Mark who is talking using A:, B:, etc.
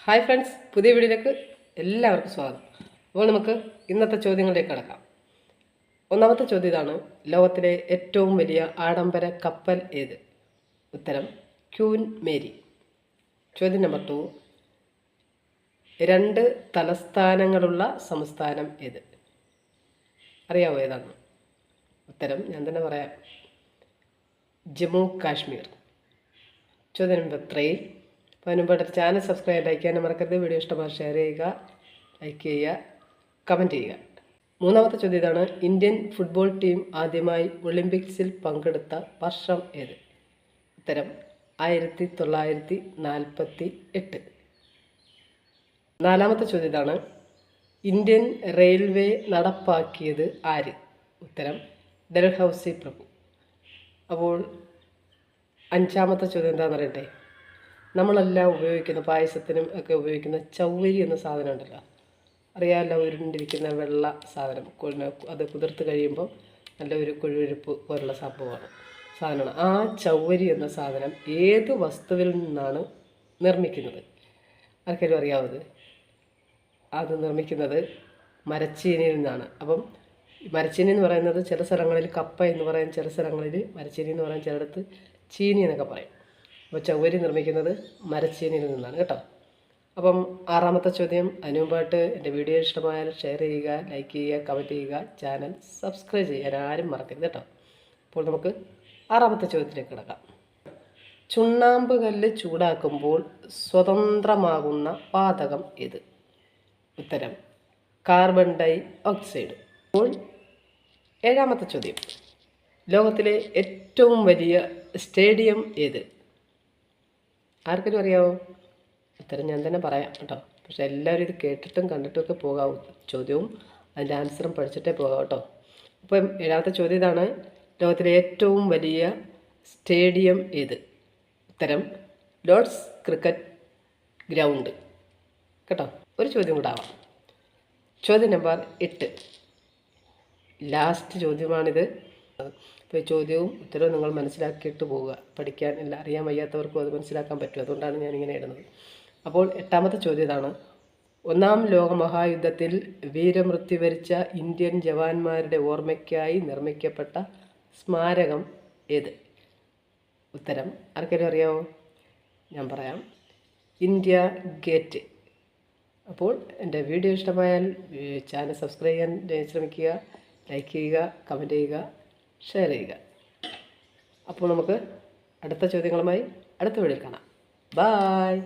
A: Hi friends, പുതിയ വീഡിയോയിലേക്ക് എല്ലാവർക്കും സ്വാഗതം. അപ്പോൾ നമുക്ക് ഇന്നത്തെ ചോദ്യങ്ങളിലേക്ക് കടക്കാം. ഒന്നാമത്തെ ചോദ്യം ഇതാണ്: ലോകത്തിലെ ഏറ്റവും വലിയ ആഡംബര കപ്പൽ ഏത്? ഉത്തരം ക്യൂൻ മേരി. ചോദ്യം നമ്പർ 2: 2 തലസ്ഥാനങ്ങളുള്ള സംസ്ഥാനം ഏത്? അറിയാവോ ഏതാണ്? ഉത്തരം ഞാൻ തന്നെ പറയാം: ജമ്മു കാശ്മീർ. ചോദ്യം നമ്പർ 3: അപ്പോൾ മുമ്പ് ചാനൽ സബ്സ്ക്രൈബ് ലൈക്ക് ചെയ്യാൻ മറക്കരുത്. വീഡിയോ ഇഷ്ടമായി ഷെയർ ചെയ്യുക, ലൈക്ക് ചെയ്യുക, കമൻറ്റ് ചെയ്യുക. മൂന്നാമത്തെ ചോദ്യം ഇതാണ്: ഇന്ത്യൻ ഫുട്ബോൾ ടീം ആദ്യമായി ഒളിമ്പിക്സിൽ പങ്കെടുത്ത വർഷം ഏത്? ഉത്തരം 1948. നാലാമത്തെ ചോദ്യം ഇതാണ്: ഇന്ത്യൻ റെയിൽവേ നടപ്പാക്കിയത് ആര്? ഉത്തരം ഡൽഹൌസി പ്രഭു. അപ്പോൾ അഞ്ചാമത്തെ ചോദ്യം എന്താണെന്ന് അറിയട്ടെ. നമ്മളെല്ലാം ഉപയോഗിക്കുന്ന പായസത്തിനും ഒക്കെ ഉപയോഗിക്കുന്ന ചൗവരി എന്ന സാധനം ഉണ്ടല്ലോ, അറിയാമല്ലോ, ഉരുണ്ടിരിക്കുന്ന വെള്ള സാധനം. അത് കുതിർത്ത് കഴിയുമ്പോൾ നല്ല ഒരു കൊഴുവഴുപ്പ് പോലുള്ള സാധനമാണ്. ആ ചൗവരി എന്ന സാധനം ഏത് വസ്തുവിൽ നിന്നാണ് നിർമ്മിക്കുന്നത്? ആർക്കെങ്കിലും അറിയാവുന്നത്? അത് നിർമ്മിക്കുന്നത് മരച്ചീനിയിൽ നിന്നാണ്. അപ്പം മരച്ചീനി എന്ന് പറയുന്നത് ചില സ്ഥലങ്ങളിൽ കപ്പ എന്ന് പറയും, ചില സ്ഥലങ്ങളിൽ മരച്ചീനി എന്ന് പറയും, ചിലയിടത്ത് ചീനി എന്നൊക്കെ പറയും. അപ്പോൾ ചൗവരി നിർമ്മിക്കുന്നത് മരച്ചീനിയിൽ നിന്നാണ് കേട്ടോ. അപ്പം ആറാമത്തെ ചോദ്യം. അതിന് മുമ്പായിട്ട് എൻ്റെ വീഡിയോ ഇഷ്ടമായാൽ ഷെയർ ചെയ്യുക, ലൈക്ക് ചെയ്യുക, കമൻറ്റ് ചെയ്യുക, ചാനൽ സബ്സ്ക്രൈബ് ചെയ്യാൻ ആരും മറക്കരുത് കേട്ടോ. അപ്പോൾ നമുക്ക് ആറാമത്തെ ചോദ്യത്തിലേക്ക് കിടക്കാം. ചുണ്ണാമ്പ് കല്ല് ചൂടാക്കുമ്പോൾ സ്വതന്ത്രമാകുന്ന വാതകം ഏത്? ഉത്തരം കാർബൺ ഡൈ ഓക്സൈഡ്. അപ്പോൾ ഏഴാമത്തെ ചോദ്യം: ലോകത്തിലെ ഏറ്റവും വലിയ സ്റ്റേഡിയം ഏത്? ആർക്കെങ്കിലും അറിയാവോ? ഉത്തരം ഞാൻ തന്നെ പറയാം കേട്ടോ. പക്ഷെ എല്ലാവരും ഇത് കേട്ടിട്ടും കണ്ടിട്ടും ഒക്കെ പോകാവൂ. ചോദ്യവും അതിൻ്റെ ആൻസറും പഠിച്ചിട്ടേ പോകാം കേട്ടോ. അപ്പം ഏഴാമത്തെ ചോദ്യം ഇതാണ്: ലോകത്തിലെ ഏറ്റവും വലിയ സ്റ്റേഡിയം ഏത്? ഉത്തരം ലോർഡ്സ് ക്രിക്കറ്റ് ഗ്രൗണ്ട് കേട്ടോ. ഒരു ചോദ്യം കൂടെ ആവാം. ചോദ്യം നമ്പർ 8. ലാസ്റ്റ് ചോദ്യമാണിത്. അപ്പോൾ ചോദ്യവും ഉത്തരവും നിങ്ങൾ മനസ്സിലാക്കിയിട്ട് പോവുക. പഠിക്കാൻ അറിയാൻ വയ്യാത്തവർക്കും അത് മനസ്സിലാക്കാൻ പറ്റും. അതുകൊണ്ടാണ് ഞാനിങ്ങനെ ഇടുന്നത്. അപ്പോൾ എട്ടാമത്തെ ചോദ്യം ഇതാണ്: ഒന്നാം ലോകമഹായുദ്ധത്തിൽ വീരമൃത്യു വരിച്ച ഇന്ത്യൻ ജവാന്മാരുടെ ഓർമ്മയ്ക്കായി നിർമ്മിക്കപ്പെട്ട സ്മാരകം ഏത്? ഉത്തരം ആർക്കെങ്കിലും അറിയാമോ? ഞാൻ പറയാം: ഇന്ത്യ ഗേറ്റ്. അപ്പോൾ എൻ്റെ വീഡിയോ ഇഷ്ടമായാൽ ചാനൽ സബ്സ്ക്രൈബ് ചെയ്യാൻ ശ്രമിക്കുക, ലൈക്ക് ചെയ്യുക, കമൻറ്റ് ചെയ്യുക, ഷെയർ ചെയ്യുക. അപ്പോൾ നമുക്ക് അടുത്ത ചോദ്യങ്ങളുമായി അടുത്ത വീഡിയോയിൽ കാണാം. ബായ്.